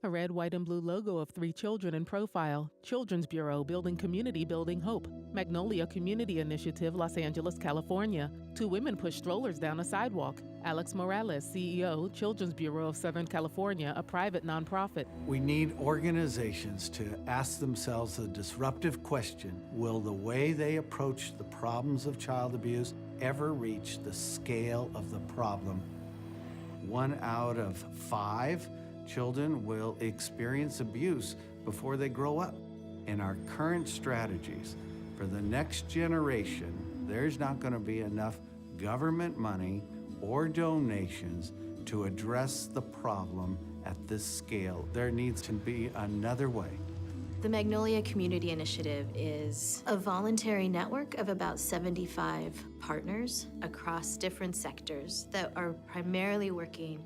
A red, white, and blue logo of 3 children in profile. Children's Bureau building community, building hope. Magnolia Community Initiative, Los Angeles, California. 2 women push strollers down a sidewalk. Alex Morales, CEO, Children's Bureau of Southern California, a private nonprofit. We need organizations to ask themselves the disruptive question, will the way they approach the problems of child abuse ever reach the scale of the problem? 1 out of 5 children will experience abuse before they grow up. In our current strategies, for the next generation, there's not going to be enough government money or donations to address the problem at this scale. There needs to be another way. The Magnolia Community Initiative is a voluntary network of about 75 partners across different sectors that are primarily working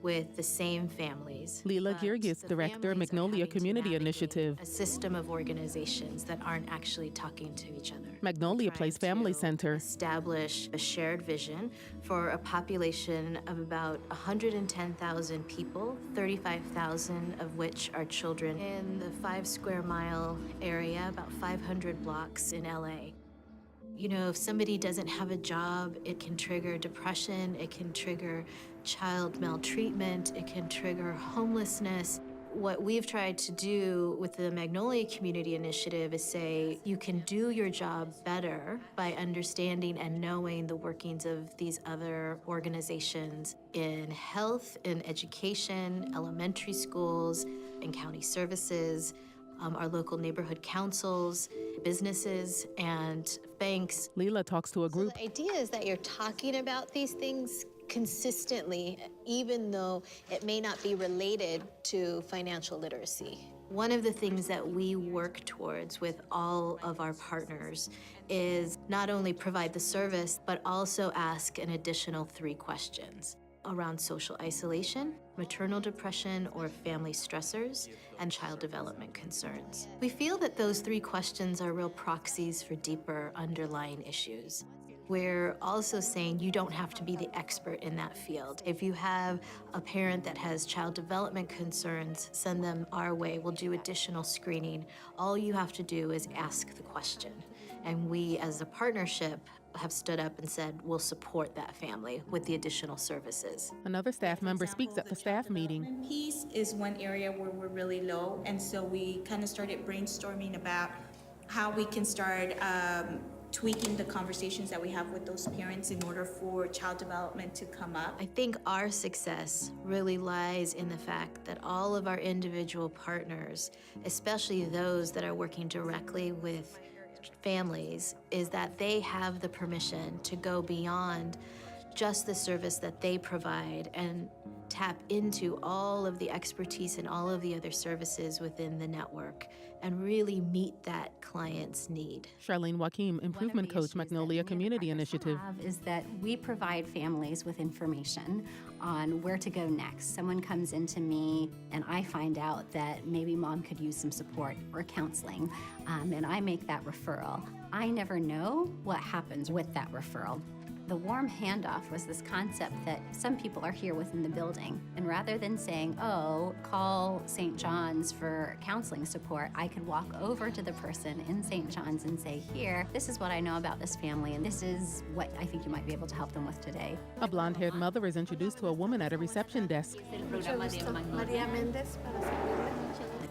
with the same families. Leela Girgis, Director, Magnolia Community Initiative. A system of organizations that aren't actually talking to each other. Magnolia Place Family Center. Establish a shared vision for a population of about 110,000 people, 35,000 of which are children in the 5 square mile area, about 500 blocks in LA. You know, if somebody doesn't have a job, it can trigger depression, it can trigger child maltreatment, it can trigger homelessness. What we've tried to do with the Magnolia Community Initiative is say, you can do your job better by understanding and knowing the workings of these other organizations in health, in education, elementary schools, in county services, our local neighborhood councils, businesses, and banks. Leela talks to a group. So the idea is that you're talking about these things consistently, even though it may not be related to financial literacy. One of the things that we work towards with all of our partners is not only provide the service, but also ask an additional 3 questions around social isolation, maternal depression or family stressors, and child development concerns. We feel that those 3 questions are real proxies for deeper underlying issues. We're also saying you don't have to be the expert in that field. If you have a parent that has child development concerns, send them our way. We'll do additional screening. All you have to do is ask the question. And we, as a partnership, have stood up and said, we'll support that family with the additional services. Another staff member speaks at the staff meeting. Piece is one area where we're really low, and so we kind of started brainstorming about how we can start tweaking the conversations that we have with those parents in order for child development to come up. I think our success really lies in the fact that all of our individual partners, especially those that are working directly with families, is that they have the permission to go beyond just the service that they provide and tap into all of the expertise and all of the other services within the network and really meet that client's need. Charlene Joaquim, Improvement Coach, Magnolia Community Initiative. Is that we provide families with information on where to go next. Someone comes into me and I find out that maybe mom could use some support or counseling, and I make that referral. I never know what happens with that referral. The warm handoff was this concept that some people are here within the building, and rather than saying, oh, call St. John's for counseling support, I could walk over to the person in St. John's and say, here, this is what I know about this family, and this is what I think you might be able to help them with today. A blonde-haired mother is introduced to a woman at a reception desk. The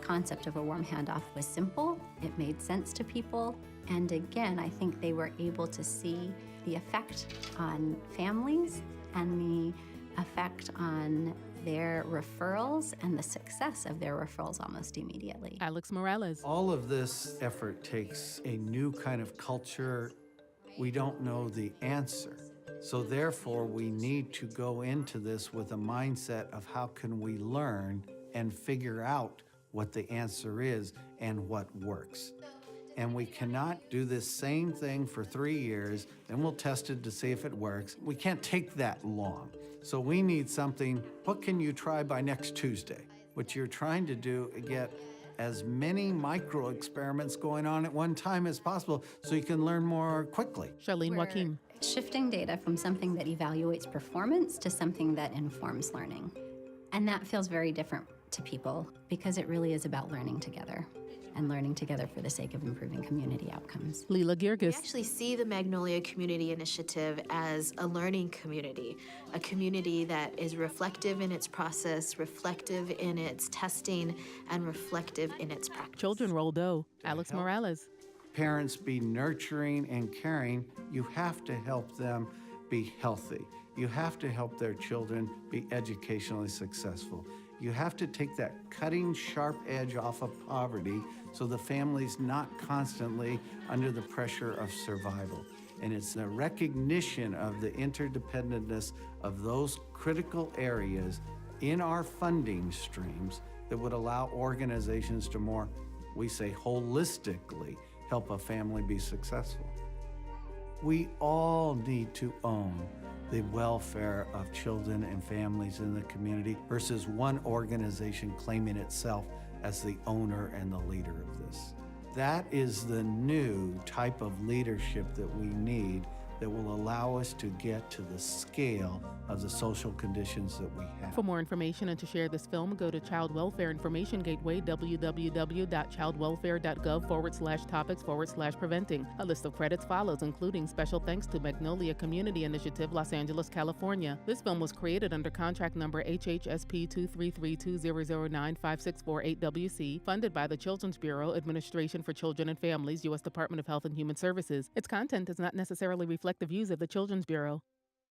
concept of a warm handoff was simple, it made sense to people, and again, I think they were able to see the effect on families and the effect on their referrals and the success of their referrals almost immediately. Alex Morales. All of this effort takes a new kind of culture. We don't know the answer. So therefore, we need to go into this with a mindset of how can we learn and figure out what the answer is and what works. And we cannot do this same thing for 3 years, then we'll test it to see if it works. We can't take that long. So we need something, what can you try by next Tuesday? What you're trying to do is get as many micro experiments going on at one time as possible so you can learn more quickly. Charlene Joaquim. Shifting data from something that evaluates performance to something that informs learning. And that feels very different to people because it really is about learning together and learning together for the sake of improving community outcomes. Leela We Girgis. actually see the Magnolia Community Initiative as a learning community, a community that is reflective in its process, reflective in its testing, and reflective in its practice. Children roll dough. Alex help Morales. Parents be nurturing and caring, you have to help them be healthy. You have to help their children be educationally successful. You have to take that cutting sharp edge off of poverty so the family's not constantly under the pressure of survival. And it's the recognition of the interdependentness of those critical areas in our funding streams that would allow organizations to more, we say, holistically help a family be successful. We all need to own the welfare of children and families in the community versus one organization claiming itself as the owner and the leader of this. That is the new type of leadership that we need that will allow us to get to the scale of the social conditions that we have. For more information and to share this film, go to Child Welfare Information Gateway, www.childwelfare.gov/topics/preventing. A list of credits follows, including special thanks to Magnolia Community Initiative, Los Angeles, California. This film was created under contract number HHSP 23320095648WC, funded by the Children's Bureau, Administration for Children and Families, U.S. Department of Health and Human Services. Its content does not necessarily reflect the views of the Children's Bureau.